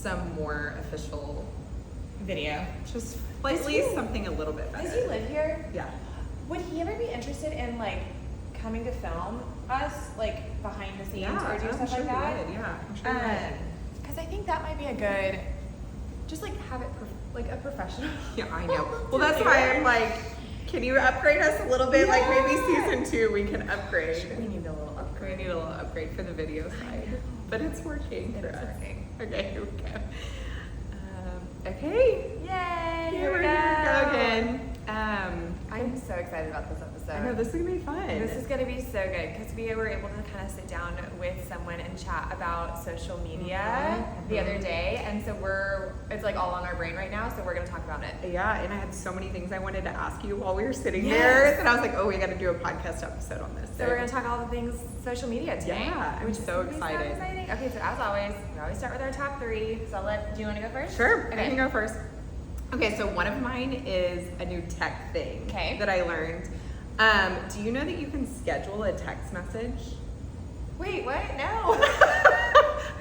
some more official video. just at least something a little bit better. Does he live here? Yeah. Would he ever be interested in like coming to film us like behind the scenes or do stuff like that? Yeah, I'm sure he would. Because I think that might be a good, just like have it like a professional. Yeah, I know. Well, that's why I'm like, can you upgrade us a little bit? Like maybe season 2 we can upgrade. We need a little upgrade. We need a little upgrade for the video side, but it's working for us. Okay, here we go. Okay. Yay! Here we go again. I'm so excited about this episode. I know this is gonna be fun. This is going to be so good because we were able to kind of sit down with someone and chat about social media the other day, and so it's like all on our brain right now, so we're going to talk about it. Yeah, and I had so many things I wanted to ask you while we were sitting there, and I was like, oh, we got to do a podcast episode on this. So we're going to talk all the things social media today. Yeah, I'm so excited. So exciting. Okay, so as always, we always start with our top 3. So do you want to go first? Sure, Okay. I can go first. Okay, so one of mine is a new tech thing that I learned. Do you know that you can schedule a text message? Wait, what? No.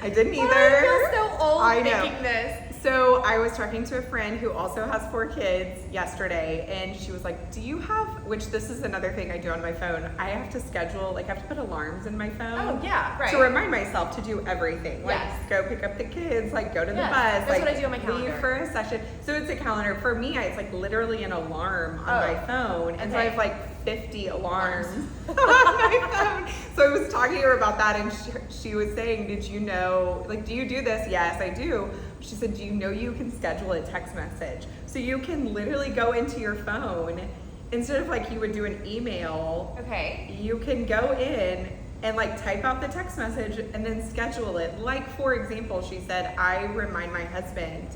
I didn't either. I feel so old I know. thinking this. So I was talking to a friend who also has 4 kids yesterday, and she was like, do you have, which this is another thing I do on my phone, I have to schedule, like I have to put alarms in my phone. Oh, yeah, right. To remind myself to do everything. Like go pick up the kids, like go to the bus. That's like what I do on my calendar. Leave for a session. So it's a calendar. For me, it's like literally an alarm on my phone. And so I have like 50 alarms on my phone. So I was talking to her about that, and she was saying, did you know, like, do you do this? Yes, I do. She said, do you know you can schedule a text message? So you can literally go into your phone, instead of like you would do an email, you can go in and like type out the text message and then schedule it. Like, for example, she said, I remind my husband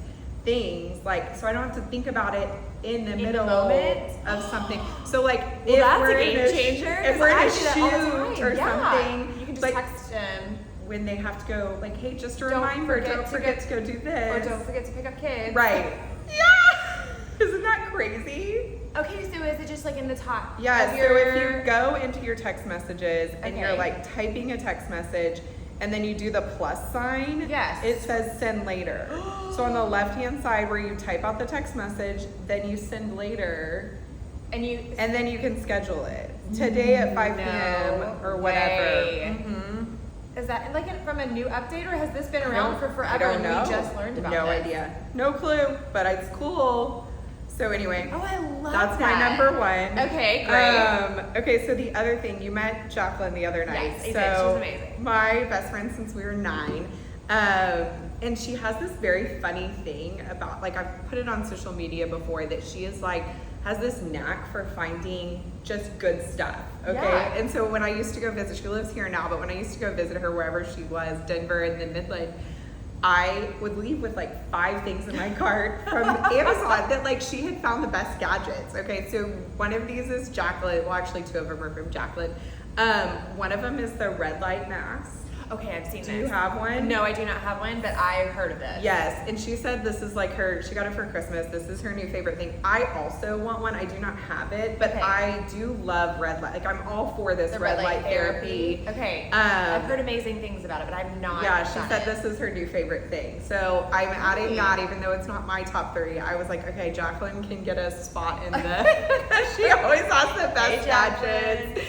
things, like, so I don't have to think about it in the middle of something. So like, if that's we're a game changer. If we're in a do that all the shoot time. or something, you can just like, text him. When they have to go, like, hey, just a reminder, don't forget to go do this. Or don't forget to pick up kids. Right. Yeah! Isn't that crazy? Okay, so is it just like in the top? Yeah, so if you go into your text messages and you're like typing a text message and then you do the plus sign, it says send later. So on the left-hand side where you type out the text message, then you send later. And then you can schedule it. Today at 5 p.m. or whatever. Is that like from a new update, or has this been around for forever? I don't and know. We just learned about No this? idea. No clue, but it's cool. So anyway, I love that's my number 1. Okay, great. Okay, so the other thing, you met Jacqueline the other night. Yes, I did. So she's amazing. My best friend since we were 9. And she has this very funny thing about, like, I've put it on social media before, that she is like, has this knack for finding just good stuff, okay? Yeah. And so when I used to go visit, she lives here now, but when I used to go visit her wherever she was, Denver and then Midland, I would leave with like 5 things in my cart from Amazon that like she had found the best gadgets, okay? So one of these is Jacqueline, well actually 2 of them are from Jacqueline. One of them is the red light mask. Okay, I've seen this. Do you have one? No, I do not have one, but I've heard of this. Yes, and she said this is like she got it for Christmas. This is her new favorite thing. I also want one. I do not have it, but I do love red light. Like, I'm all for this red light therapy. Okay, I've heard amazing things about it, but I'm not. Yeah, she said this is her new favorite thing. So I'm adding that, even though it's not my top 3. I was like, okay, Jacqueline can get a spot in the. She always has the best gadgets.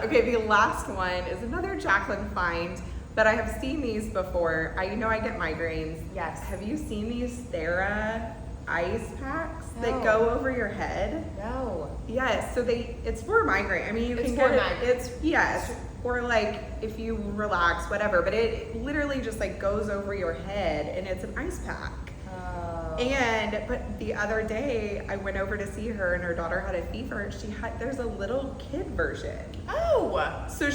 Okay, the last one is another Jacqueline find, but I have seen these before. I know I get migraines. Yes. Have you seen these Thera ice packs that go over your head? No. Yes, so it's for migraine. I mean, you can get it. Or like if you relax, whatever, but it literally just like goes over your head, and it's an ice pack. But the other day I went over to see her, and her daughter had a fever. There's a little kid version. Oh. So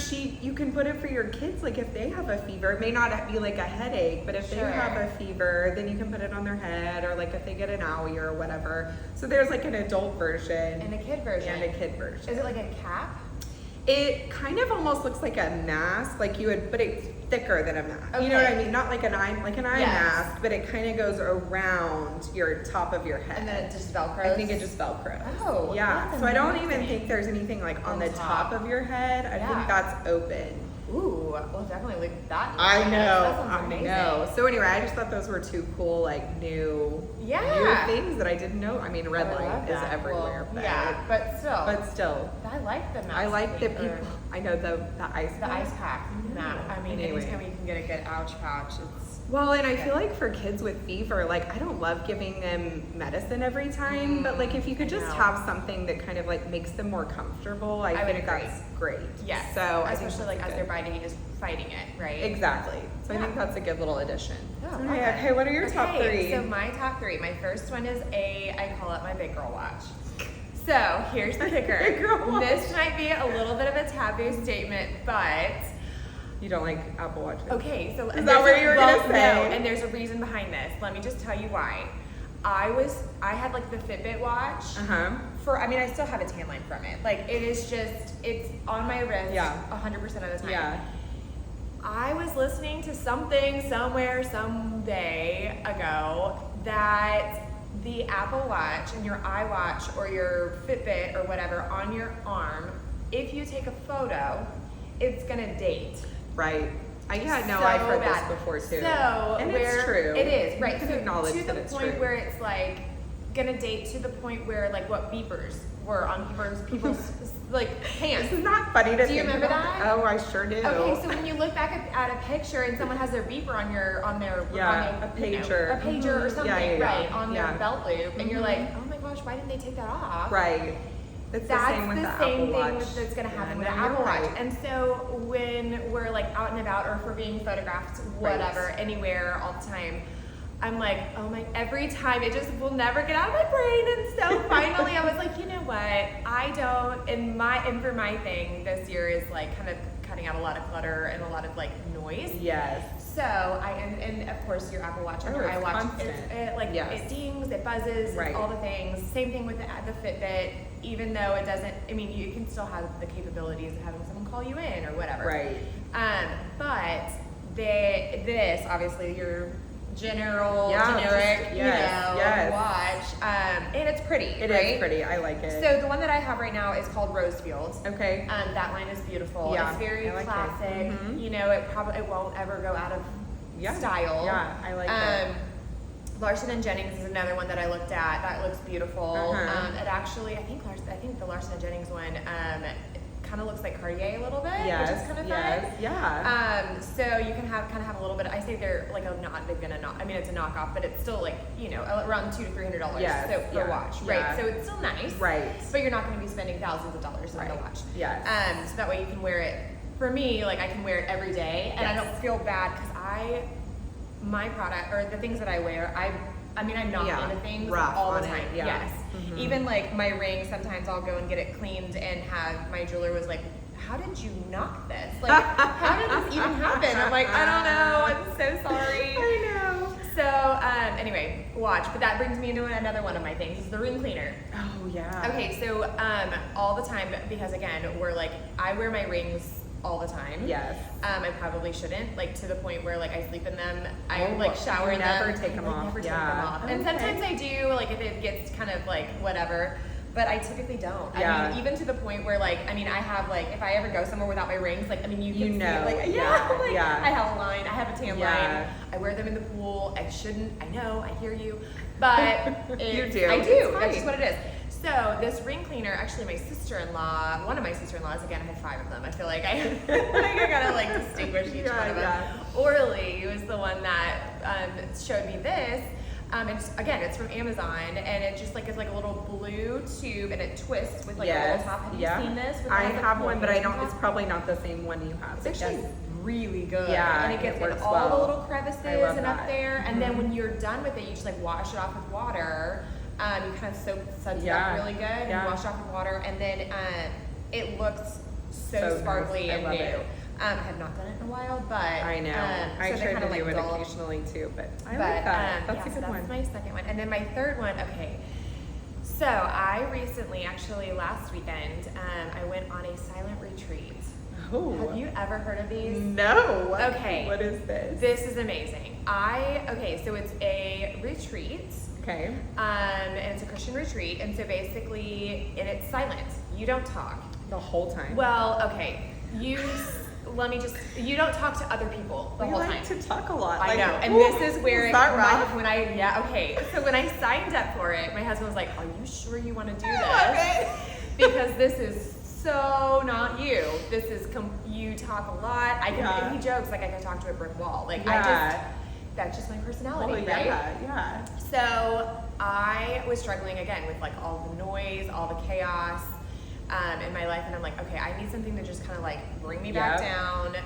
you can put it for your kids, like if they have a fever. It may not be like a headache, but if they have a fever, then you can put it on their head, or like if they get an owie or whatever. So there's like an adult version. And a kid version. Is it like a cap? It kind of almost looks like a mask, but it's thicker than a mask. Okay. You know what I mean? Not like an eye mask, but it kind of goes around your top of your head. And then it just Velcros? I think it just Velcros. Oh. Yeah. So I don't even think there's anything like on the top of your head. I think that's open. Ooh, well, definitely leave that. I know. That sounds I amazing. know. So anyway, I just thought those were two cool, like new things that I didn't know. I mean, red light is everywhere, well, but still, I like the mask. I like the people. I know the ice. The ice pack. I mean, Anyway. anytime you can get a good ouch pouch, it's. Well, and I feel like for kids with fever, like I don't love giving them medicine every time, but like if you could just have something that kind of like makes them more comfortable, I think that's great. Yes. So especially like as their body is fighting it, right? Exactly. So I think that's a good little addition. Oh, So, okay, what are your top three? So my top three. My first one is I call it my big girl watch. So here's the kicker. Big girl watch. This might be a little bit of a taboo statement, but. You don't like Apple Watch? Okay, so is that what you were gonna say? No, and there's a reason behind this. Let me just tell you why. I had like the Fitbit watch. I still have a tan line from it. Like it's on my wrist 100% of the time. Yeah. I was listening to something somewhere someday ago that the Apple Watch and your iWatch or your Fitbit or whatever on your arm, if you take a photo, it's gonna date. Right. I've heard this before too. And it's true. It is, right. You can So acknowledge to that the it's point true. where it's like gonna date to the point where like what beepers were on people's like hands. This is not funny to Do you think remember about. that? Oh, I sure do. Okay, so when you look back at a picture and someone has their beeper on their a pager, or something, right, on their Yeah. belt loop, and you're like, oh my gosh, why didn't they take that off? Right. It's the same with the Apple Watch. That's going to happen with the you're Apple Watch. right. And so when we're like out and about or if we're being photographed, whatever, anywhere, all the time, I'm like, oh my, every time it just will never get out of my brain. And so finally I was like, you know what? I don't, and for my thing this year is like kind of cutting out a lot of clutter and a lot of like noise. Yes. So and of course your Apple Watch and your iWatch, it dings, it buzzes, it's all the things. Same thing with the Fitbit, even though it doesn't. I mean, you can still have the capabilities of having someone call you in or whatever. Right. But this obviously your generic, watch, and it's pretty. It is pretty. I like it. So the one that I have right now is called Rosefield. Okay. That line is beautiful. Yeah, It's very I like classic. it. You know, it won't ever go out of style. Yeah, I like it. Larson & Jennings is another one that I looked at. That looks beautiful. It actually, I think the Larson & Jennings one kind of looks like Cartier a little bit, which is kind of fun. Yeah. So you can have a little bit. I say they're like I mean, it's a knockoff, but it's still like around $200 to $300. Yes, So for a watch, right? So it's still nice, right? But you're not going to be spending thousands of dollars on the watch. Yes. So that way you can wear it. For me, like I can wear it every day, and I don't feel bad because my product or the things that I wear, I'm not into things all the time. Yes. Mm-hmm. Even like my ring, sometimes I'll go and get it cleaned and have my jeweler was like, how did you knock this? Like, how did this even happen? I'm like, I don't know. I'm so sorry. I know. So anyway, watch. But that brings me into another one of my things. Is the ring cleaner. Oh yeah. Okay, so all the time, because again, I wear my rings all the time. Yes. I probably shouldn't, like to the point where like I sleep in them. I shower in them. Never take them off. Never take them off. And sometimes I do, like if it gets kind of like whatever. But I typically don't. I mean, even to the point where I have if I ever go somewhere without my rings, you can see it. I have a line, I have a tan line. I wear them in the pool. I shouldn't. I know. I hear you. But you do. I do. That's just what it is. So this ring cleaner, actually one of my sister-in-laws, again, I have 5 of them. I feel like I gotta distinguish each one of them. Orly was the one that showed me this. It's from Amazon, and it just is like a little blue tube, and it twists with a little top. Have you seen this? I have one, but I don't. It's probably not the same one you have. It's actually really good. Yeah, and it gets in all the little crevices and up there. And then when you're done with it, you just wash it off with water. You kind of suds it up really good, and wash it off with water, and then it looks so sparkly nice. and I love new. it. I have not done it in a while, but I know. I try to do it occasionally too, but I like that. That's a good one. That's my second one. And then my third one, okay. So I recently, actually last weekend, I went on a silent retreat. Oh. Have you ever heard of these? No. Okay. What is this? This is amazing. So it's a retreat. Okay. And it's a Christian retreat, and so basically, and it's silent. You don't talk The whole time. Well, okay. you don't talk to other people the whole time. We like to talk a lot. I know. And this is where when I signed up for it, my husband was like, "Are you sure you want to do this?" Because this is so not you. This is you talk a lot. And he jokes like I can talk to a brick wall. Like that's just my personality, right? Yeah. So I was struggling again with like all the noise, all the chaos in my life, and I'm like, okay, I need something to just kind of like bring me back down,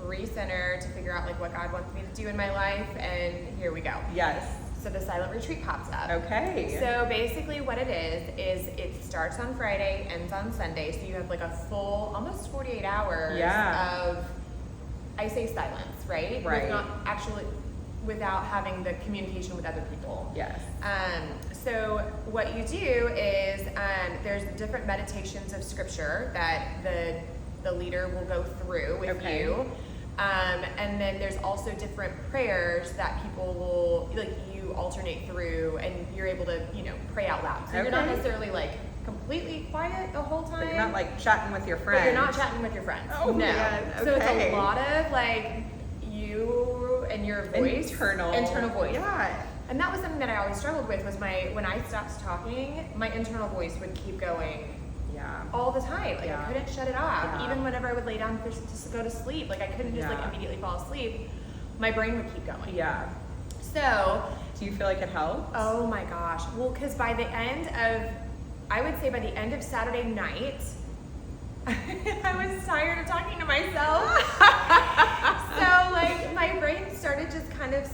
recenter, to figure out like what God wants me to do in my life, and here we go. Yes. So the silent retreat pops up. Okay. So basically what it is it starts on Friday, ends on Sunday, so you have like a full, almost 48 hours of, I say silence, right? Right. Without having the communication with other people. Yes. So what you do is there's different meditations of scripture that the leader will go through with you. And then there's also different prayers that people will, like, you alternate through, and you're able to, pray out loud. So you're not necessarily like completely quiet the whole time. But you're not like chatting with your friends. But you're not chatting with your friends. Oh, no. Man. Okay. So it's a lot of like you and your voice. Internal voice. Yeah. And that was something that I always struggled with, was when I stopped talking, my internal voice would keep going all the time. Like I couldn't shut it off. Yeah. Even whenever I would lay down to go to sleep, like I couldn't just like immediately fall asleep. My brain would keep going. Yeah. So do you feel like it helped? Oh my gosh. Well, because by the end of Saturday night, I was tired of talking to myself. So like my brain started just kind of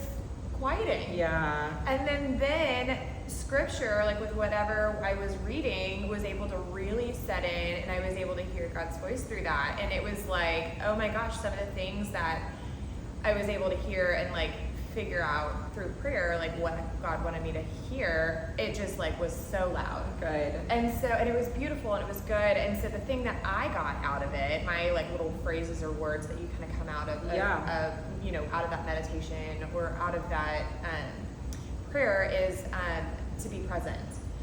quieting. Yeah. And then scripture, like with whatever I was reading, was able to really set in, and I was able to hear God's voice through that. And it was like, oh my gosh, some of the things that I was able to hear and like figure out through prayer, like what God wanted me to hear, it just like was so loud. Good. And it was beautiful and it was good. And so the thing that I got out of it, my like little phrases or words that you kind of come out of out of that meditation or out of that prayer is to be present.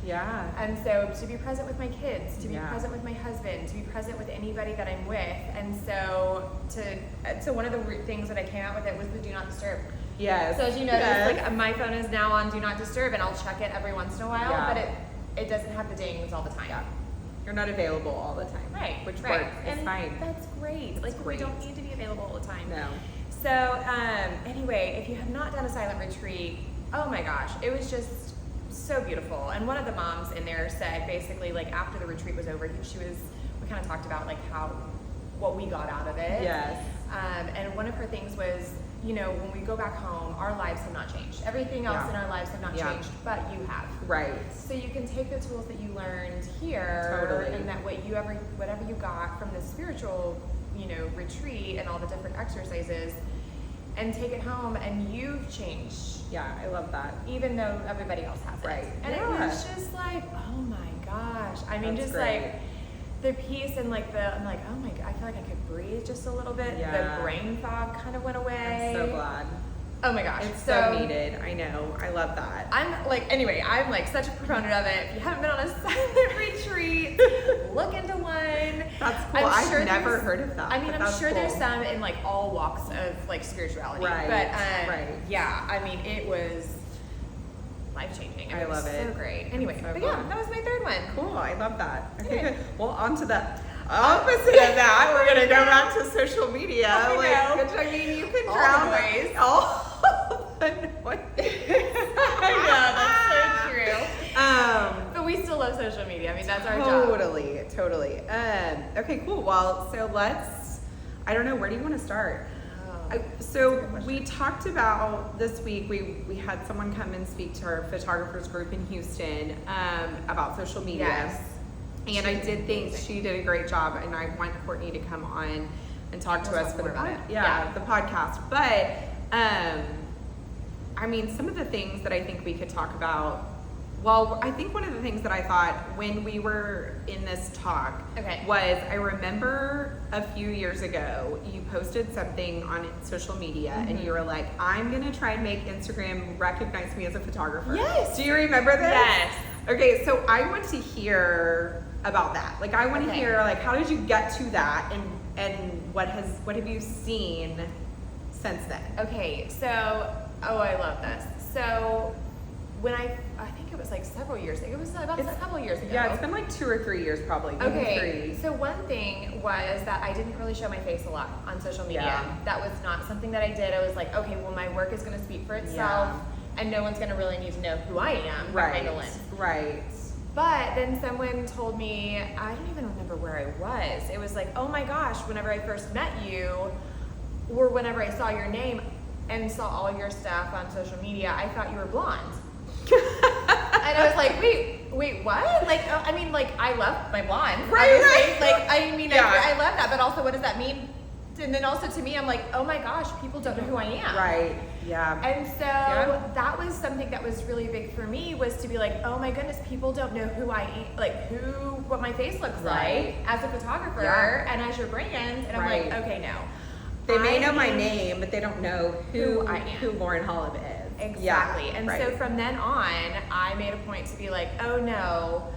Yeah. And so to be present with my kids, to be present with my husband, to be present with anybody that I'm with. And so one of the things that I came out with it was the do not disturb. Yes. So as you notice, like my phone is now on do not disturb, and I'll check it every once in a while, but it doesn't have the dings all the time. Yeah. You're not available all the time. Right. Which works. It's fine. That's great. Like we don't need to be available all the time. No. So anyway, if you have not done a silent retreat, oh my gosh, it was just so beautiful. And one of the moms in there said basically like after the retreat was over, we kind of talked about like what we got out of it. Yes. And one of her things was, when we go back home, our lives have not changed. Everything else in our lives have not changed, but you have. Right. So you can take the tools that you learned here, and that whatever you got from the spiritual, retreat and all the different exercises, and take it home, and you've changed. Yeah, I love that. Even though everybody else hasn't. Right. And it was just like, oh my gosh. I mean, That's just great. like the peace and like I'm like, oh my God, I feel like I could breathe just a little bit. Yeah. The brain fog kind of went away. I'm so glad. Oh my gosh. It's so needed. I know. I love that. I'm like such a proponent of it. If you haven't been on a silent retreat, look into one. That's cool. I've never heard of that. I mean, I'm sure there's some in like all walks of like spirituality. Right. But yeah, I mean, it was life-changing. I love it. So great. Anyway, so but yeah, that was my third one. Cool. I love that. Okay, Good. good. Well, on to the opposite of that, we're going to go back to social media. Which, I mean, you can drown all the noise. I know, that's so true. But we still love social media. I mean, that's our job. Totally. Okay, cool. Well, so I don't know, where do you want to start? So we talked about this week, we had someone come and speak to our photographers group in Houston about social media. Yes. And I did think she did a great job, and I want Courtney to come on and talk to us for the podcast. But I mean, some of the things that I think we could talk about. Well, I think one of the things that I thought when we were in this talk was, I remember a few years ago, you posted something on social media and you were like, I'm going to try and make Instagram recognize me as a photographer. Yes. Do you remember this? Yes. Okay, so I want to hear about that. Like, I want to hear, like, how did you get to that? and what have you seen since then? Okay, so, I love this. So when I think it was like several years ago. It was about a couple years ago. Yeah, it's been like 2 or 3 years probably. Okay, so one thing was that I didn't really show my face a lot on social media. Yeah. That was not something that I did. I was like, okay, well, my work is going to speak for itself, and no one's going to really need to know who I am behind the lens. Right. But then someone told me, I don't even remember where I was. It was like, oh my gosh, whenever I first met you, or whenever I saw your name and saw all your stuff on social media, I thought you were blonde. And I was like, wait, what? Like, I mean, like, I love my blonde. Right. Like, I mean, I love that, but also what does that mean? And then also to me, I'm like, oh my gosh, people don't know who I am. Right, yeah. And so that was something that was really big for me, was to be like, oh my goodness, people don't know who I am, like what my face looks like as a photographer and as your brand. And I'm like, okay, no. They may know my name, but they don't know who I am, who Lauren Holub is. Exactly. And so from then on, I made a point to be like, oh no,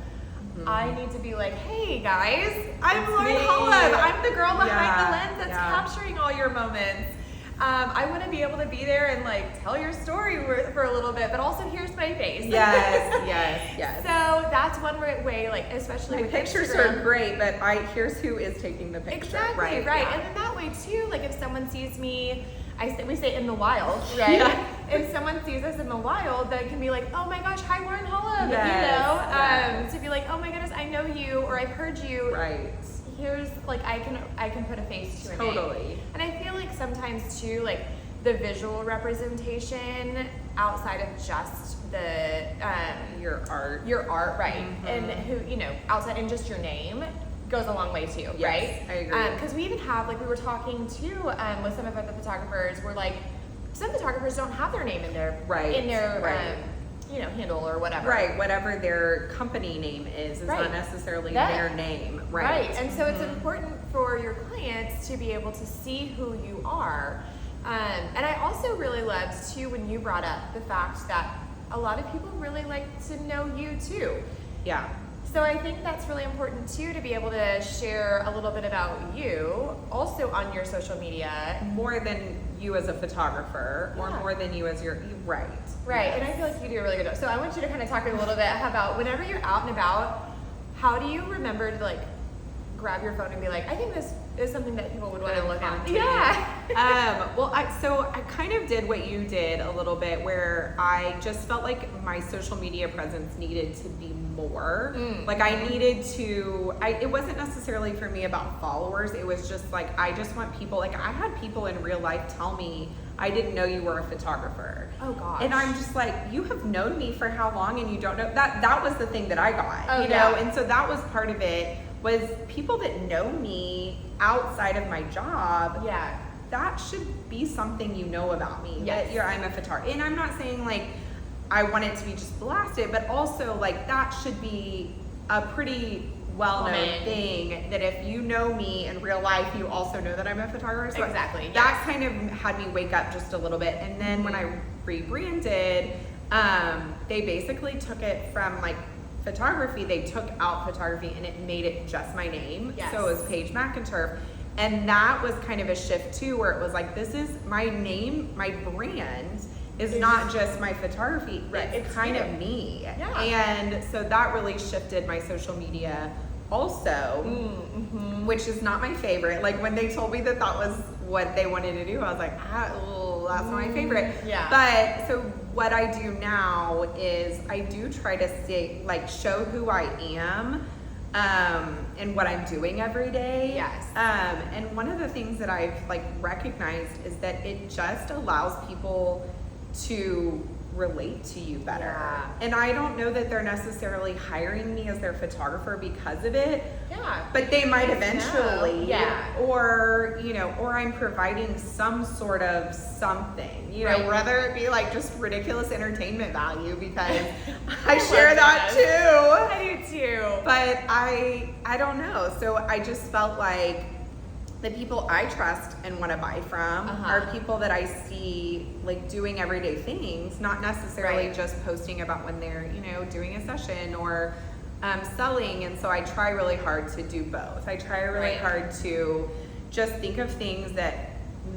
I need to be like, hey guys, I'm Lauren Holub. I'm the girl behind the lens that's capturing all your moments. I want to be able to be there and like tell your story for a little bit, but also here's my face. Yes. So that's one way, like especially my with pictures Instagram. are great, but here's who is taking the picture. Exactly, right. And then that way too, like if someone sees me, we say in the wild, right? Yeah. If someone sees us in the wild, they can be like, oh my gosh, hi Lauren Holub, to be like, oh my goodness, I know you, or I've heard you. Right. Here's like I can put a face to a name. Totally. And I feel like sometimes too, like the visual representation outside of just the your art, right? And who outside and just your name goes a long way too, right? I agree. Because we even have, like, we were talking too with some of the photographers. We're like, some photographers don't have their name in their handle or whatever. Right, whatever their company name is not necessarily their name. Right. And so it's important for your clients to be able to see who you are. And I also really loved too when you brought up the fact that a lot of people really like to know you too. Yeah. So I think that's really important too, to be able to share a little bit about you also on your social media. More than you as a photographer or more than you as your, right. And I feel like you do a really good job. So I want you to kind of talk a little bit about whenever you're out and about, how do you remember to like grab your phone and be like, I think this is something that people would want to look at. Well, I kind of did what you did a little bit, where I just felt like my social media presence needed to be more. Like I needed to, it wasn't necessarily for me about followers. It was just like, I just want people, like I had people in real life tell me, I didn't know you were a photographer. Oh gosh. And I'm just like, you have known me for how long and you don't know? That was the thing that I got, know? And so that was part of it, was people that know me outside of my job. Yeah. That should be something you know about me. Yes. That I'm a photographer. And I'm not saying like I want it to be just blasted, but also like that should be a pretty well-known thing, that if you know me in real life, you also know that I'm a photographer. So exactly. That kind of had me wake up just a little bit. And then when I rebranded, they basically took it from like photography, they took out photography and it made it just my name. So it was Paige McInturf. And that was kind of a shift too, where it was like, this is my name, my brand is not just my photography, it's kind of me. And so that really shifted my social media also, which is not my favorite. Like when they told me that was what they wanted to do, I was like, that's not my favorite. But so what I do now is I do try to show who I am and what I'm doing every day. And one of the things that I've recognized is that it just allows people to relate to you better. And I don't know that they're necessarily hiring me as their photographer because of it. But they might eventually. Or, or I'm providing some sort of something, whether it be just ridiculous entertainment value, because I share that too. I do too. But I don't know. So I just felt like the people I trust and want to buy from are people that I see doing everyday things, not necessarily just posting about when they're, doing a session or selling. And so I try really hard to do both. I try really hard to just think of things that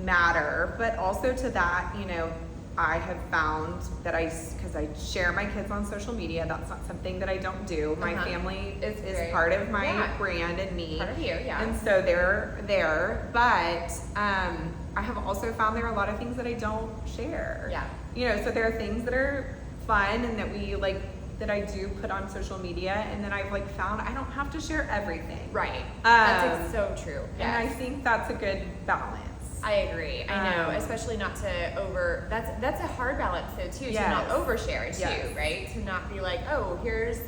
matter, but also to that, you know, I have found that because I share my kids on social media, that's not something that I don't do. My family is part of my brand and me. Part of you, yeah. And so they're there, but I have also found there are a lot of things that I don't share. Yeah. You know, so there are things that are fun and that we like, that I do put on social media, and then I've like found I don't have to share everything. Right. That's so true. Yes. And I think that's a good balance. I agree. I know, especially not to that's a hard balance though too, to not overshare too, right? To not be like, oh, here's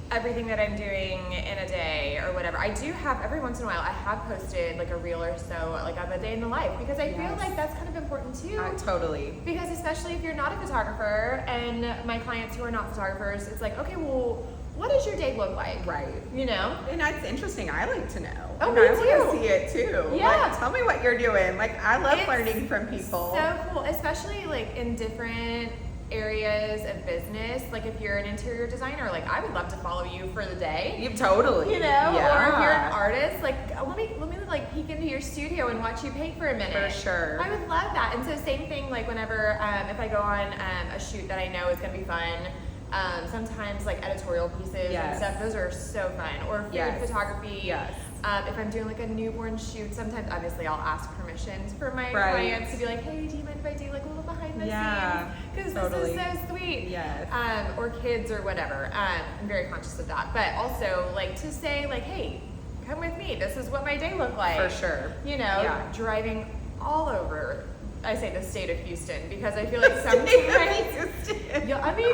everything that I'm doing in a day or whatever. I do have, every once in a while, I have posted like a reel or so, like of a day in the life, because I feel like that's kind of important too. Totally. Because especially if you're not a photographer, and my clients who are not photographers, it's like, okay, well, what does your day look like? Right. You know? And that's interesting. I like to know. Oh, and me I too. want to see it too. Yeah. Like, tell me what you're doing. Like, I love learning from people. So cool, especially like in different areas of business. Like if you're an interior designer, like I would love to follow you for the day. You totally. You know? Yeah. Or if you're an artist, like let me like peek into your studio and watch you paint for a minute. For sure. I would love that. And so same thing, like whenever if I go on a shoot that I know is gonna be fun. Sometimes like editorial pieces and stuff, those are so fun. Or food photography. Yes. If I'm doing like a newborn shoot, sometimes obviously I'll ask permissions for my clients to be like, hey, do you mind if I do like a little behind the scenes? Because this is so sweet. Yes. Or kids or whatever. I'm very conscious of that. But also like to say like, hey, come with me. This is what my day looked like. For sure. You know, driving all over. I say the state of Houston because I feel like sometimes. I mean,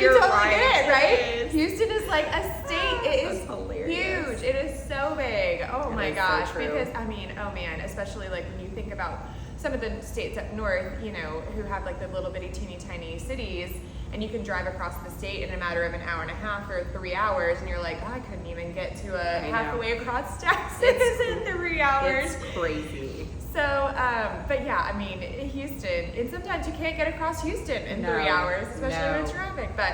you totally get it, right? Houston is like a state. It is huge. It is so big. Oh my gosh. So because I mean, oh man, especially like when you think about some of the states up north, you know, who have like the little bitty teeny tiny cities, and you can drive across the state in a matter of an hour and a half or 3 hours, and you're like, oh, I couldn't even get to halfway across Texas in 3 hours. It's crazy. So, but yeah, I mean, Houston, and sometimes you can't get across Houston in 3 hours, especially when it's traffic, but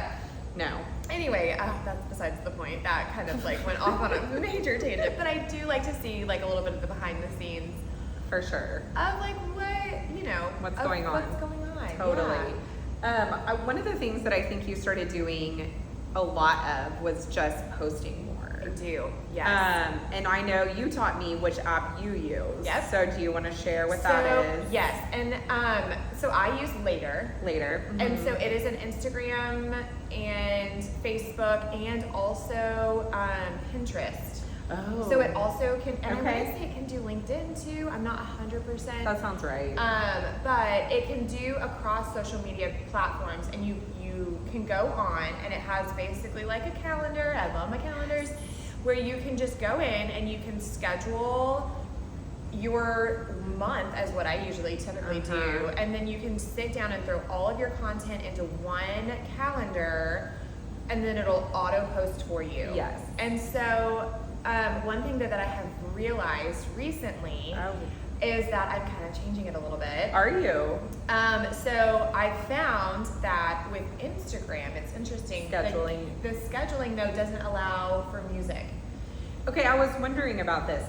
anyway, that's besides the point. That kind of like went off on a major tangent, but I do like to see like a little bit of the behind the scenes. For sure. Of like what, you know. What's going on. Totally. Yeah. One of the things that I think you started doing a lot of was just posting more. I do, yes. And I know you taught me which app you use. Yep. So do you want to share what that is? Yes, and so I use Later. Mm-hmm. And so it is an Instagram and Facebook and also Pinterest. Oh. So it also can, and I want to say it can do LinkedIn too. I'm not 100%. That sounds right. But it can do across social media platforms, and you can go on, and it has basically like a calendar. I love my calendars, where you can just go in and you can schedule your month as what I typically do, and then you can sit down and throw all of your content into one calendar, and then it'll auto post for you. Yes. And so one thing that I have realized recently is that I'm kind of changing it a little bit. Are you? So I found that with Instagram, it's interesting. Scheduling. The scheduling though doesn't allow for music. Okay, I was wondering about this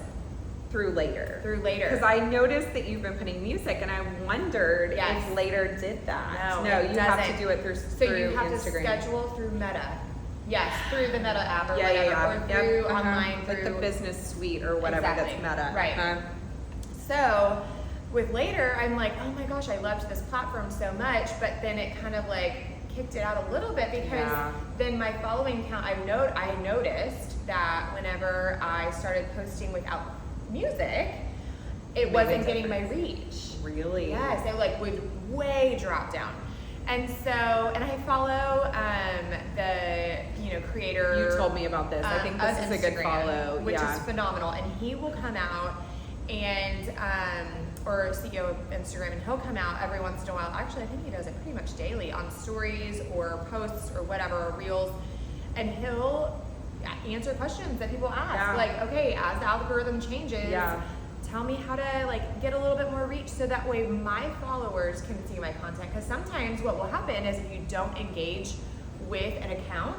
through Later. Because I noticed that you've been putting music, and I wondered if Later did that. No, you have to do it through Instagram. So you have to schedule through Meta. Yes, through the Meta app or whatever, or through online, like the business suite or whatever that's Meta. Right. So with Later, I'm like, oh my gosh, I loved this platform so much, but then it kind of like kicked it out a little bit because then my following count, I noticed that whenever I started posting without music, it wasn't getting my reach. Really? Yes, it like would way drop down. And so, and I follow the creator. You told me about this. I think this is a good follow, which is phenomenal. And he will come out and or CEO of Instagram, and he'll come out every once in a while. Actually, I think he does it pretty much daily on stories or posts or whatever, or reels, and he'll answer questions that people ask. Like, okay, as the algorithm changes. Tell me how to like get a little bit more reach so that way my followers can see my content. Because sometimes what will happen is if you don't engage with an account,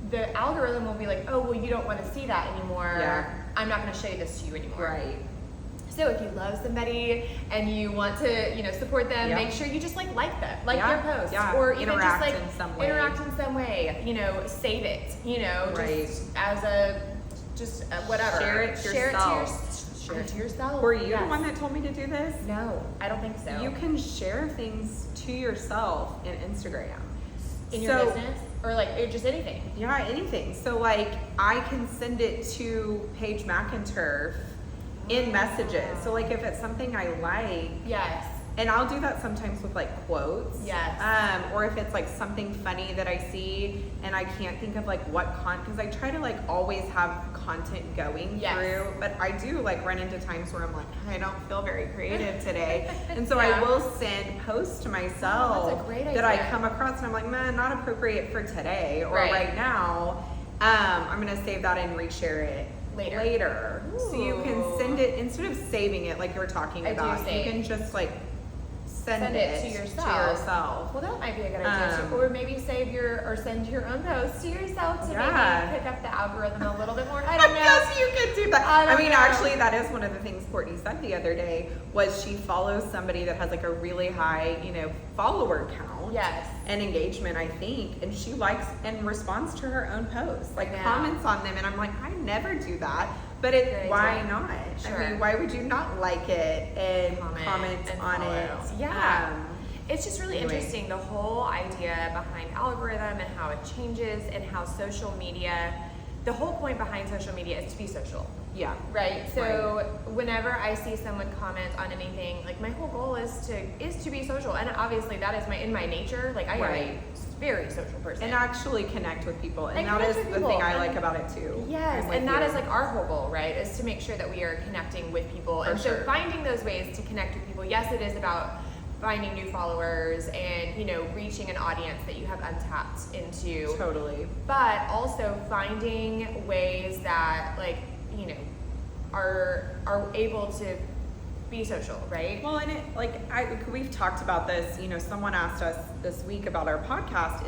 the algorithm will be like, oh, well, you don't want to see that anymore. I'm not going to show you this to you anymore. So if you love somebody and you want to, support them, make sure you just like them, their posts, or even interact just in some way. Interact in some way. Save it, just as whatever. Share it yourself. Share it to yourself. Were you the one that told me to do this? No, I don't think so. You can share things to yourself in Instagram. In your business? Or just anything? Yeah, anything. So I can send it to Paige McInturf in messages. So if it's something I like. Yes. And I'll do that sometimes with quotes. Yes. Or if it's something funny that I see and I can't think of what because I try to always have content going through, but I do run into times where I'm I don't feel very creative today. And so I will send posts to myself that's a great idea. that I come across and I'm man, not appropriate for today or right now. I'm gonna save that and reshare it later. So you can send it instead of saving it like you were talking about. You can just send it to yourself. Well, that might be a good idea too. Or maybe send your own post to yourself to maybe pick up the algorithm a little bit more. I don't know. Yes, you could do that. Actually, that is one of the things Courtney said the other day was she follows somebody that has a really high, follower count. Yes. And engagement, I think. And she likes and responds to her own posts, comments on them. And I'm I never do that. But why not? Sure. I mean, why would you not like it and comment on it? Yeah. It's just really interesting, the whole idea behind algorithm and how it changes and how social media, the whole point behind social media is to be social. Yeah. Right? So whenever I see someone comment on anything, my whole goal is to be social. And obviously that is in my nature. I am a very social person. And actually connect with people. And that is the thing I like about it too. Yes, and that is our whole goal, right? Is to make sure that we are connecting with people. And so finding those ways to connect with people, yes, it is about finding new followers and, reaching an audience that you have untapped into. Totally. But also finding ways that are able to be social, right? Well, and we've talked about this, someone asked us this week about our podcast,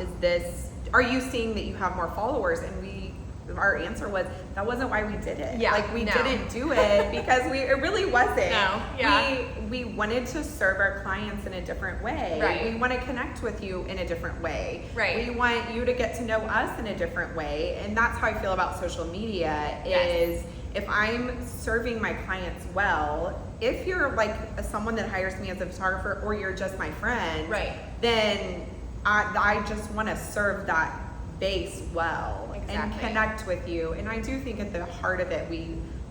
are you seeing that you have more followers? And our answer was, that wasn't why we did it. Yeah. We didn't do it because it really wasn't. No. Yeah. We wanted to serve our clients in a different way. Right. We want to connect with you in a different way. Right. We want you to get to know us in a different way. And that's how I feel about social media is if I'm serving my clients well, if you're someone that hires me as a photographer or you're just my friend, then I just want to serve that base well and connect with you. And I do think at the heart of it,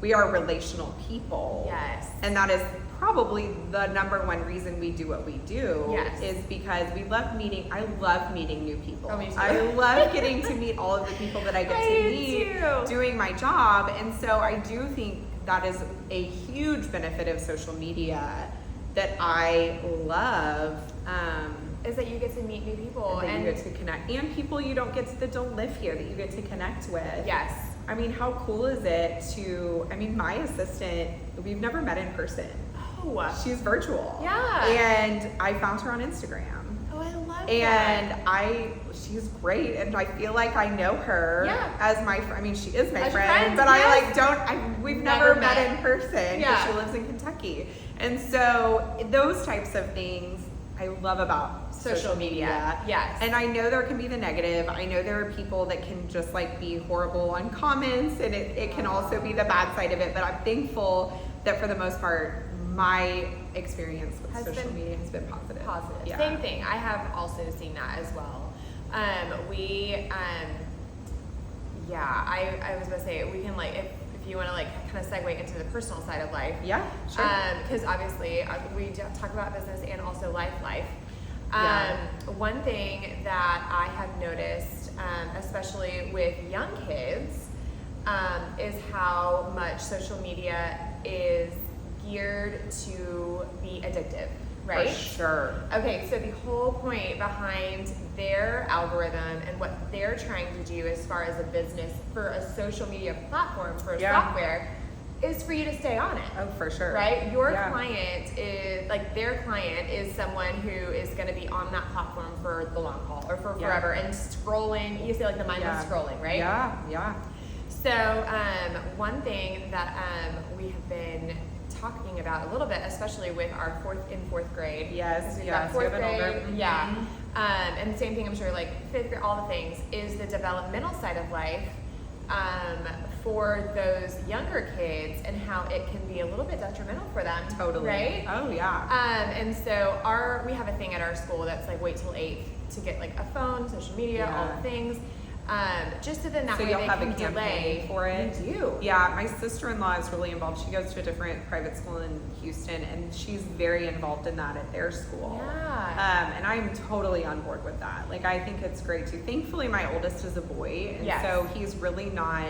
we are relational people. Yes. And that is probably the number one reason we do what we do is because I love meeting new people. Oh, me too. I love getting to meet all of the people that I get to meet doing my job. And so I do think that is a huge benefit of social media that I love. Is that you get to meet new people and you get to connect, and people you don't get to live here that you get to connect with. Yes. I mean, how cool is it my assistant, we've never met in person. Oh. She's virtual. Yeah. And I found her on Instagram. Oh, I love that. And she's great, and I feel like I know her as my friend. I mean, she is my friend, but we've never met in person because she lives in Kentucky. And so those types of things I love about social media. Yes. And I know there can be the negative. I know there are people that can just be horrible on comments, and it can also be the bad side of it. But I'm thankful that for the most part, my experience with social media has been positive. Yeah. Same thing. I have also seen that as well. I was going to say, we can if you want to kind of segue into the personal side of life. Yeah, sure. Because obviously we talk about business and also life. One thing that I have noticed, especially with young kids, is how much social media is geared to be addictive. Right? For sure. Okay, so the whole point behind their algorithm and what they're trying to do as far as a business for a social media platform, for a software, is for you to stay on it. Oh, for sure. Right? Your client is, their client is someone who is going to be on that platform for the long haul or for forever and scrolling. You say the mindless scrolling, right? Yeah. So one thing that we have been talking about a little bit, especially with our fourth grade. Yes, fourth grade, yeah. And same thing, I'm sure, like fifth grade, all the things, is the developmental side of life for those younger kids and how it can be a little bit detrimental for them. Totally. Right? Oh, yeah. And so we have a thing at our school that's like wait till 8th to get like a phone, social media, all the things. Just so then that way they can delay for it. You do. Yeah, my sister-in-law is really involved. She goes to a different private school in Houston, and she's very involved in that at their school. Yeah. And I'm totally on board with that. Like, I think it's great too. Thankfully, my oldest is a boy, and so he's really not.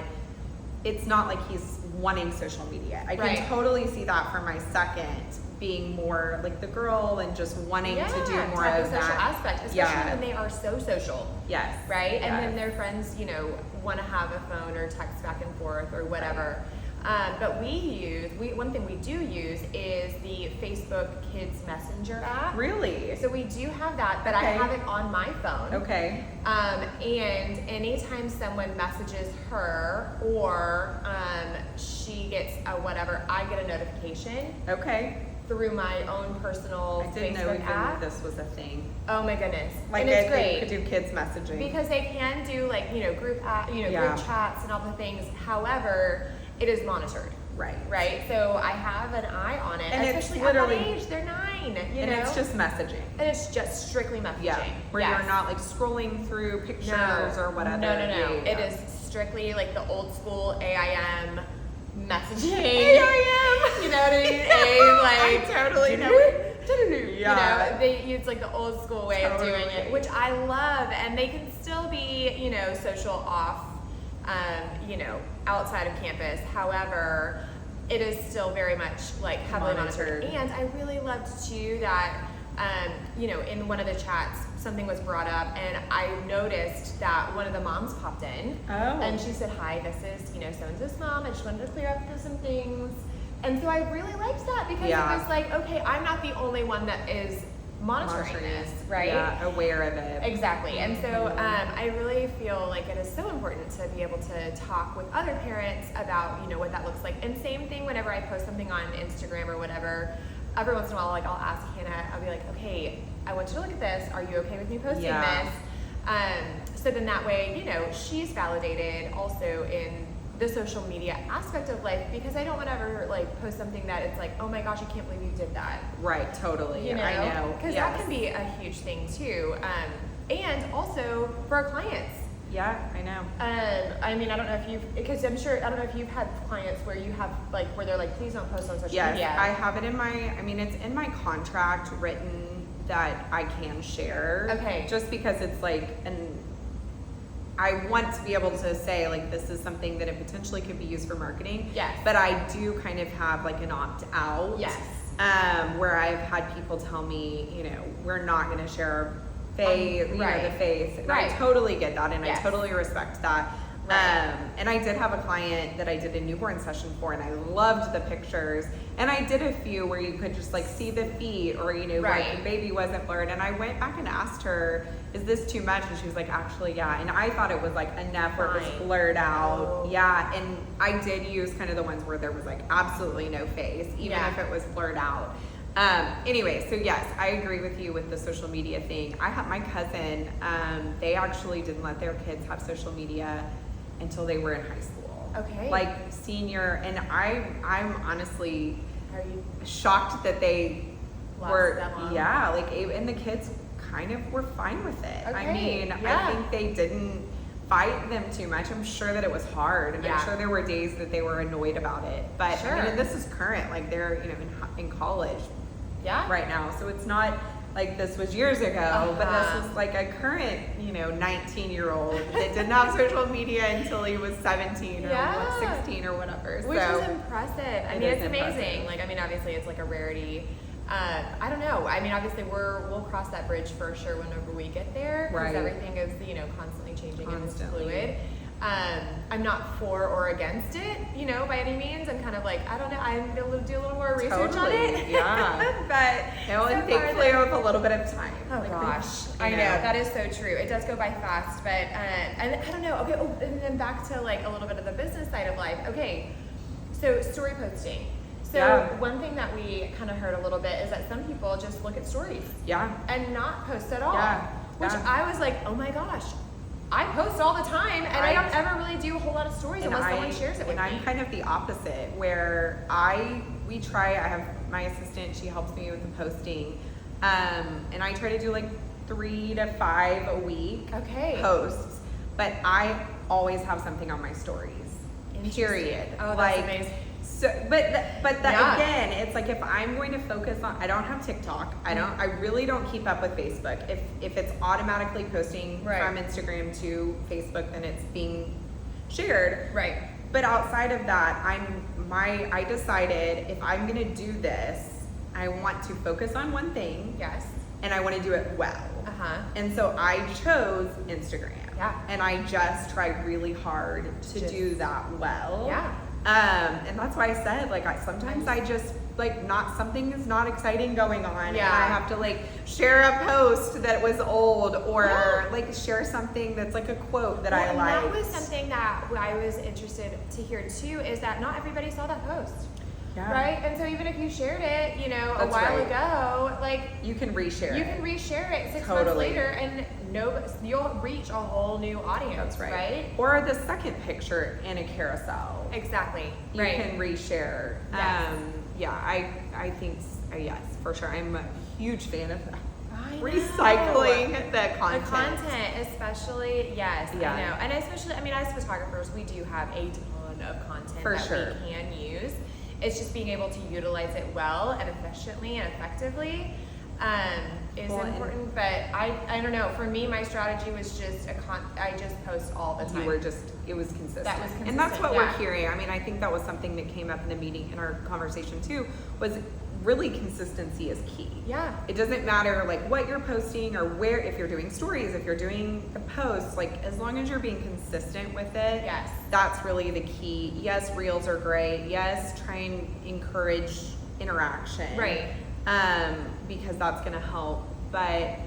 It's not like he's wanting social media. I can totally see that for my second being more like the girl and just wanting to do more of social that aspect, especially when they are so social. Yes. Right? Yes. And then their friends, want to have a phone or text back and forth or whatever. But one thing we do use is the Facebook Kids Messenger app. Really? So we do have that, but I have it on my phone. Okay. And anytime someone messages her or she gets a whatever, I get a notification. Okay. Through my own personal I didn't know Facebook even app. this was a thing. Oh my goodness. Like and it's great. You could do kids messaging. Because they can do like, group group chats and all the things. However, it is monitored. Right. So I have an eye on it. And especially at that age, they're 9. It's just messaging. And it's just strictly messaging. Yeah. Where you're not like scrolling through pictures or whatever. No. Yeah. It is strictly like the old school AIM messaging. AIM. You know what I mean? I totally know. It's like the old school way of doing it, which I love, and they can still be, social off, outside of campus. However, it is still very much like heavily monitored. And I really loved too that, in one of the chats, something was brought up, and I noticed that one of the moms popped in, and she said, "Hi, this is so-and-so's mom. I just wanted to clear up some things." And so I really liked that because it was like, okay, I'm not the only one that is monitoring this, right? Yeah, aware of it. Exactly. And so I really feel like it is so important to be able to talk with other parents about, what that looks like. And same thing whenever I post something on Instagram or whatever, every once in a while, like I'll ask Hannah, I'll be like, okay, I want you to look at this. Are you okay with me posting this? So then that way, she's validated also in the social media aspect of life, because I don't want to ever like post something that it's like, oh my gosh, I can't believe you did that. Right, totally. I know. Because that can be a huge thing too. And also for our clients. Yeah, I know. I mean, I don't know if I don't know if you've had clients where you have like, where they're like, please don't post on social media. Yes, I have it it's in my contract written that I can share. Okay. Just because it's like, I want to be able to say like this is something that it potentially could be used for marketing. Yes. But I do kind of have like an opt out. Yes. Where I've had people tell me, we're not going to share our face, the face. And I totally get that, and I totally respect that. And I did have a client that I did a newborn session for, and I loved the pictures. And I did a few where you could just like see the feet, or like the baby wasn't blurred. And I went back and asked her, is this too much? And she was like, actually, yeah. And I thought it was like enough where it was blurred out. Yeah. And I did use kind of the ones where there was like absolutely no face, even if it was blurred out. Anyway, so yes, I agree with you with the social media thing. I have my cousin, they actually didn't let their kids have social media until they were in high school. Okay. Like senior, and I'm honestly shocked that they were, and the kids kind of were fine with it. Okay. I mean, I think they didn't fight them too much. I'm sure that it was hard, and I'm sure there were days that they were annoyed about it. But I mean, and this is current, like they're in college right now, so it's not like this was years ago, but this is like a current 19-year-old that didn't have social media until he was 17 or 16 or whatever. Which is impressive. I mean, it's amazing. Like, I mean, obviously it's like a rarity. I don't know. I mean, obviously we'll cross that bridge for sure whenever we get there, because everything is constantly changing and it's fluid. I'm not for or against it, by any means. I'm kind of like, I don't know. I'm gonna do a little more research on it. Yeah. But thankfully with a little bit of time. Oh gosh, I know that is so true. It does go by fast, but and I don't know. Okay. And then back to like a little bit of the business side of life. Okay. So story posting. So one thing that we kind of heard a little bit is that some people just look at stories. Yeah. And not post at all. Yeah. Which I was like, oh my gosh, I post all the time and I don't ever really do a whole lot of stories unless someone shares it with me. And I'm kind of the opposite, where I have my assistant, she helps me with the posting. And I try to do like 3 to 5 a week posts, but I always have something on my stories. Period. Oh, that's amazing. So, again, it's like if I'm going to focus on, I don't have TikTok. I really don't keep up with Facebook. If it's automatically posting from Instagram to Facebook, then it's being shared. Right. But outside of that, I decided if I'm gonna do this, I want to focus on one thing. Yes. And I want to do it well. And so I chose Instagram. Yeah. And I just tried really hard to do that well. Yeah. And that's why I said, like, sometimes I just, like, something is not exciting going on. Yeah. And I have to, like, share a post that was old or, like, share something that's, like, a quote that I like. That was something that I was interested to hear, too, is that not everybody saw that post. Yeah. Right? And so even if you shared it, a while ago, like, you can reshare it. You can reshare it 6 months later and you'll reach a whole new audience. That's right. Or the second picture in a carousel. Exactly. You can reshare. Yes. I think, yes, for sure. I'm a huge fan of that. Recycling the content. The content, especially, yes, I know. And especially, as photographers, we do have a ton of content we can use. It's just being able to utilize it well and efficiently and effectively is important. But I don't know. For me, my strategy was just I just post all the time. It was consistent. That was consistent. And that's what we're hearing. I think that was something that came up in the meeting, in our conversation too, was really consistency is key. Yeah. It doesn't matter like what you're posting or where, if you're doing stories, if you're doing the posts, like as long as you're being consistent with it, that's really the key. Yes, reels are great. Yes, try and encourage interaction. Right. Because that's gonna help. But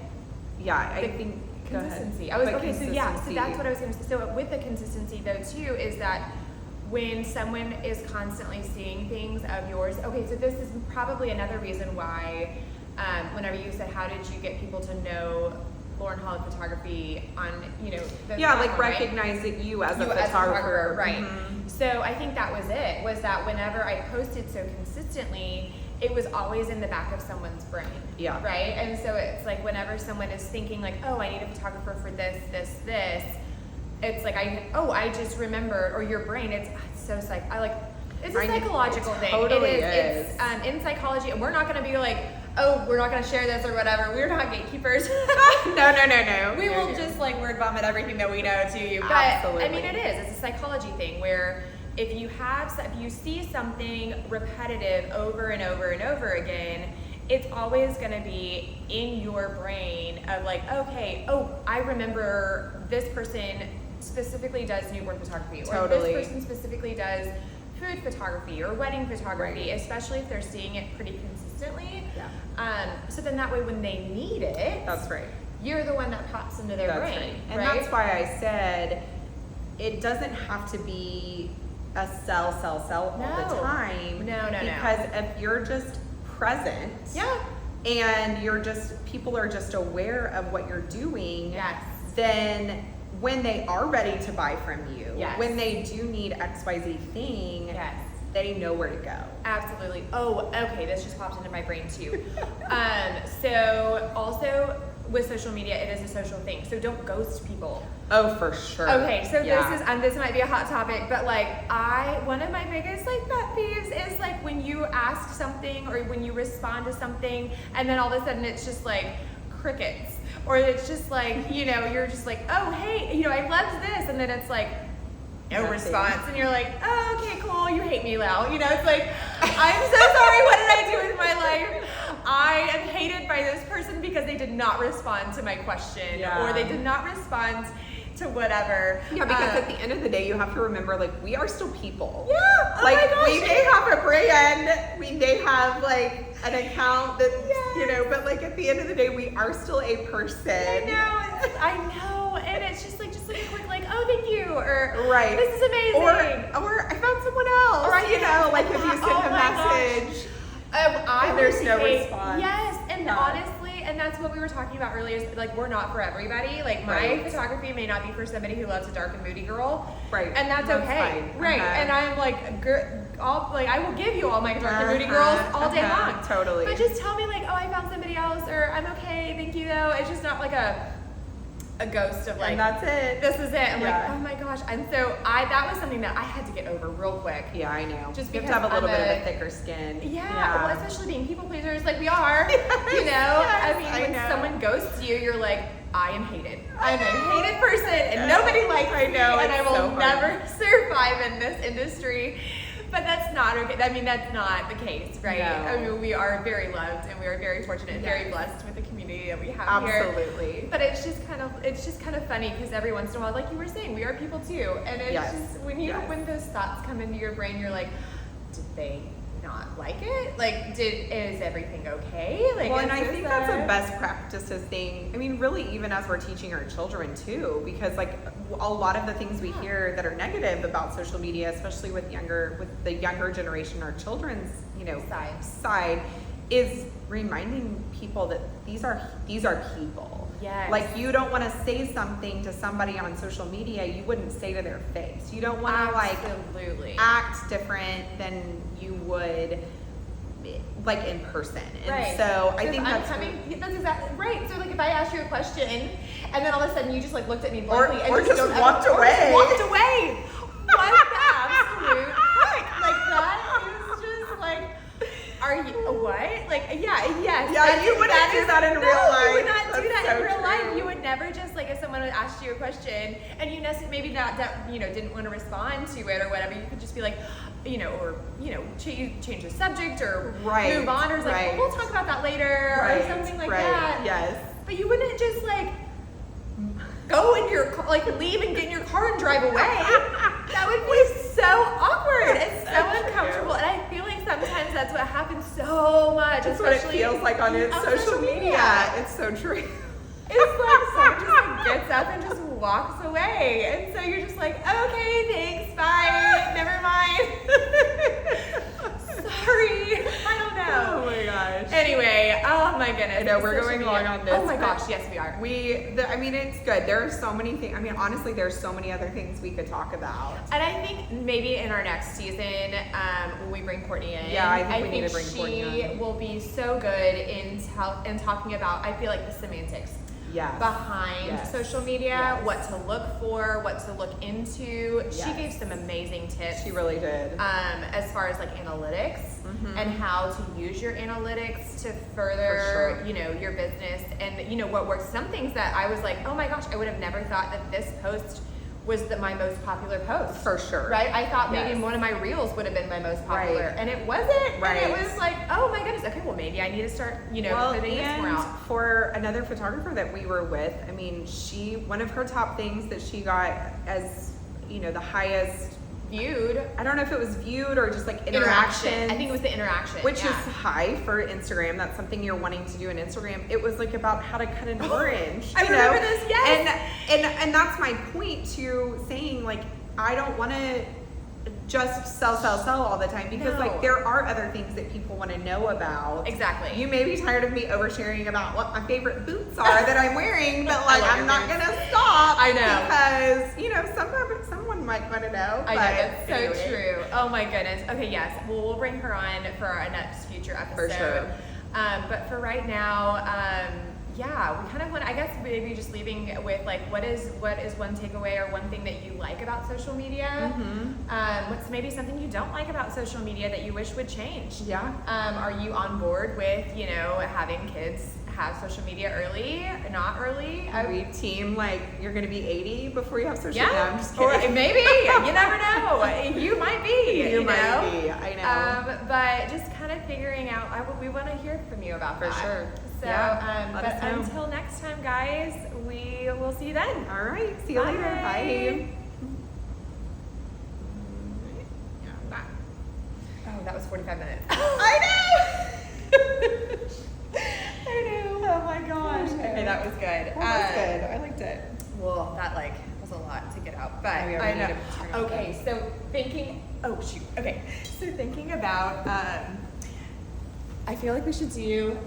I think consistency. So that's what I was gonna say. So with the consistency though too, is that when someone is constantly seeing things of yours, so this is probably another reason why, whenever you said, how did you get people to know Lauren Holly Photography on, the platform, recognizing you as a photographer. Right. Mm-hmm. So I think that was it, was that whenever I posted so consistently, it was always in the back of someone's brain. Yeah. Right? And so it's like whenever someone is thinking like, oh, I need a photographer for this, it's like I just remembered, or your brain, it's so it's a psychological thing. Totally is. It's in psychology, and we're not going to be like, oh, we're not going to share this or whatever. We're not gatekeepers. No. We will just like word vomit everything that we know to you. But absolutely. it is. It's a psychology thing where if you see something repetitive over and over and over again, it's always going to be in your brain of like, okay, I remember this person specifically does newborn photography, or this person specifically does food photography or wedding photography, especially if they're seeing it pretty consistently. Yeah. So then that way when they need it, that's right, you're the one that pops into their brain. Right. And that's why I said it doesn't have to be a sell all the time. No. Because if you're just present, and people are just aware of what you're doing, then when they are ready to buy from you, when they do need XYZ thing, they know where to go. Absolutely. Oh, okay, this just popped into my brain too. So also with social media, it is a social thing. So don't ghost people. Oh, for sure. Okay, so this might be a hot topic, but like one of my biggest like pet peeves is like when you ask something or when you respond to something and then all of a sudden it's just like crickets, or it's just like, you're just like, oh, hey, I loved this, and then it's like no response, and you're like, oh, okay, cool, you hate me now. It's like, I'm so sorry, what did I do with my life? I am hated by this person because they did not respond to my question, or they did not respond to whatever. Yeah, because at the end of the day, you have to remember, like, we are still people. Yeah. Oh like, my gosh. We may have a brand, we may have like an account that, but like at the end of the day, we are still a person. I know, and it's just like a quick like, oh, thank you, or right. this is amazing, or I found someone else, or like if you send a message and there's no response. Yes, and honestly, and that's what we were talking about earlier, is like we're not for everybody. Like my photography may not be for somebody who loves a dark and moody girl, right? And that's okay, right? And I'm like, I will give you all my dark and moody girls all day long, totally. But just tell me like, oh, I found somebody else, or I'm okay, thank you though. It's just not like a ghost of like, and that's it. This is it. I'm like, oh my gosh. And so that was something that I had to get over real quick. Yeah, I know. Just you because have to have a little bit of a thicker skin. Yeah. Well, especially being people pleasers like we are. I mean, when someone ghosts you, you're like, I am hated. I'm a hated person, and nobody likes me, and I will never survive in this industry. But that's not okay. I mean, that's not the case, right? No. I mean, we are very loved, and we are very fortunate and very blessed with the community that we have here. Absolutely. But it's just kind of funny because every once in a while, like you were saying, we are people too, and it's just when those thoughts come into your brain, you're like, did they not like it? Like, is everything okay? Like, well, and I think that's a best practices thing. I mean, really, even as we're teaching our children too, because like a lot of the things we hear that are negative about social media, especially with the younger generation, our children's side, is reminding people that these are people. Yes. Like, you don't want to say something to somebody on social media you wouldn't say to their face. You don't want to act different than you would like in person. And so I think that's exactly right. So like if I asked you a question and then all of a sudden you just like looked at me blankly or just walked away. What the absolute heck? Like that is just like, are you what? Like yes. Yeah, you wouldn't do that in real life. You would not do that in real life. You would never just like if someone would ask you a question and you maybe not didn't want to respond to it or whatever, you could just be like, change the subject or move on, or like, we'll talk about that later or something like that. Yes. But you wouldn't just like go in your car, like leave and get in your car and drive away. That would be so awkward. It's so uncomfortable. And I feel like sometimes that's what happens so much. That's what it feels like on social media. It's so true. It's like someone just like gets up and just walks away. And so you're just like, okay, thanks, bye, never mind. Sorry, I don't know. Oh my gosh. Anyway, oh my goodness. I know, we're going long on this. Oh my gosh, yes we are. I mean, it's good. There are so many things. I mean, honestly, there's so many other things we could talk about. And I think maybe in our next season, when we bring Courtney in, I think we need to bring Courtney in. She will be so good in talking about, I feel like, the semantics. Behind social media, what to look for, what to look into. She gave some amazing tips. She really did. As far as like analytics and how to use your analytics to further, your business and what works. Some things that I was like, oh my gosh, I would have never thought that this post was my most popular post. For sure. Right? I thought maybe one of my reels would have been my most popular. And it wasn't. Right. And it was like, oh my goodness, okay, well maybe I need to start, putting this more out. For another photographer that we were with, I mean, one of her top things that she got as, the highest viewed. I don't know if it was viewed or just like interaction. I think it was the interaction. Which is high for Instagram. That's something you're wanting to do in Instagram. It was like about how to cut an orange. I remember this, yes. And that's my point to saying, like, I don't want to just sell all the time because like there are other things that people want to know about. Exactly. You may be tired of me oversharing about what my favorite boots are that I'm wearing, but like I'm not gonna stop. I know. Because someone might want to know. I know, that's so true. Oh my goodness. Okay, yes. Well, we'll bring her on for our next future episode. For sure. But for right now, we kind of want, I guess maybe just leaving with like, what is one takeaway or one thing that you like about social media? What's maybe something you don't like about social media that you wish would change? Yeah. Are you on board with, having kids have social media early, not early? We team like you're gonna be 80 before you have social media. Yeah, I'm just kidding. Or maybe, you never know. You might be. You might be, I know. But just kind of figuring out, we want to hear from you about that. For sure. So, let us know. Until next time, guys, we will see you then. All right, see you later. Bye. Oh, that was 45 minutes. I know. I know. Oh my gosh. Okay, that was good. That was good. I liked it. Well, that was a lot to take it out, but yeah, I we know. need to turn it Okay, so thinking about, I feel like we should do